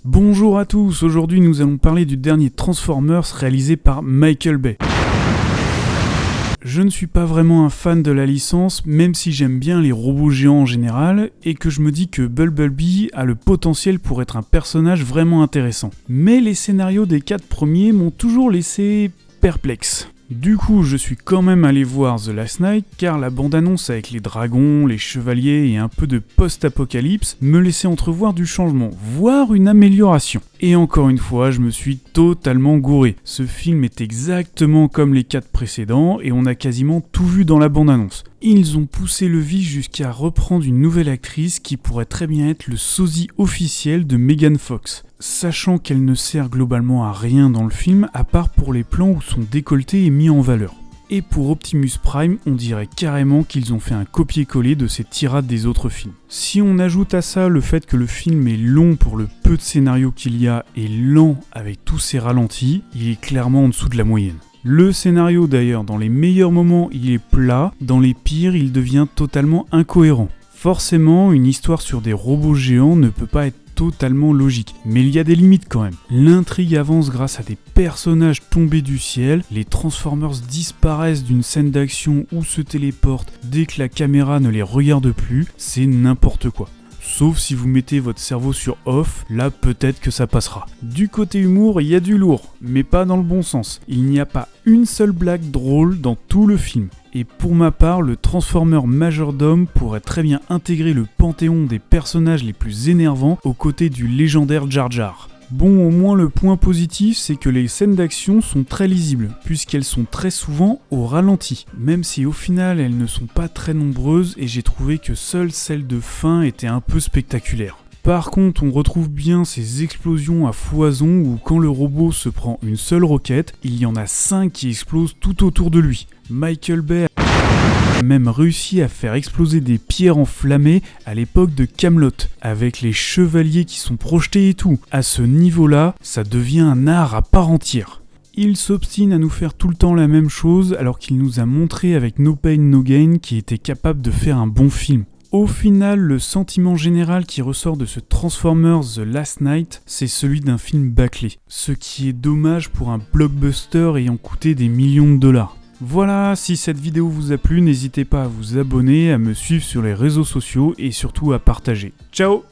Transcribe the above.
Bonjour à tous, aujourd'hui nous allons parler du dernier Transformers réalisé par Michael Bay. Je ne suis pas vraiment un fan de la licence, même si j'aime bien les robots géants en général, et que je me dis que Bumblebee a le potentiel pour être un personnage vraiment intéressant. Mais les scénarios des 4 premiers m'ont toujours laissé perplexe. Du coup, je suis quand même allé voir The Last Knight, car la bande-annonce avec les dragons, les chevaliers et un peu de post-apocalypse me laissait entrevoir du changement, voire une amélioration. Et encore une fois, je me suis totalement gouré. Ce film est exactement comme les 4 précédents, et on a quasiment tout vu dans la bande-annonce. Ils ont poussé le vice jusqu'à reprendre une nouvelle actrice qui pourrait très bien être le sosie officiel de Megan Fox, sachant qu'elle ne sert globalement à rien dans le film, à part pour les plans où son décolleté est mis en valeur. Et pour Optimus Prime, on dirait carrément qu'ils ont fait un copier-coller de ces tirades des autres films. Si on ajoute à ça le fait que le film est long pour le peu de scénario qu'il y a et lent avec tous ses ralentis, il est clairement en dessous de la moyenne. Le scénario d'ailleurs, dans les meilleurs moments il est plat, dans les pires il devient totalement incohérent. Forcément, une histoire sur des robots géants ne peut pas être totalement logique, mais il y a des limites quand même. L'intrigue avance grâce à des personnages tombés du ciel, les Transformers disparaissent d'une scène d'action ou se téléportent dès que la caméra ne les regarde plus, c'est n'importe quoi. Sauf si vous mettez votre cerveau sur off, là peut-être que ça passera. Du côté humour, il y a du lourd, mais pas dans le bon sens. Il n'y a pas une seule blague drôle dans tout le film. Et pour ma part, le Transformer Majordome pourrait très bien intégrer le panthéon des personnages les plus énervants aux côtés du légendaire Jar Jar. Bon, au moins le point positif, c'est que les scènes d'action sont très lisibles, puisqu'elles sont très souvent au ralenti, même si au final elles ne sont pas très nombreuses et j'ai trouvé que seule celle de fin était un peu spectaculaire. Par contre, on retrouve bien ces explosions à foison où quand le robot se prend une seule roquette, il y en a 5 qui explosent tout autour de lui. Michael Bay a même réussi à faire exploser des pierres enflammées à l'époque de Camelot, avec les chevaliers qui sont projetés et tout. À ce niveau-là, ça devient un art à part entière. Il s'obstine à nous faire tout le temps la même chose alors qu'il nous a montré avec No Pain No Gain qu'il était capable de faire un bon film. Au final, le sentiment général qui ressort de ce Transformers The Last Knight, c'est celui d'un film bâclé. Ce qui est dommage pour un blockbuster ayant coûté des millions de dollars. Voilà, si cette vidéo vous a plu, n'hésitez pas à vous abonner, à me suivre sur les réseaux sociaux et surtout à partager. Ciao!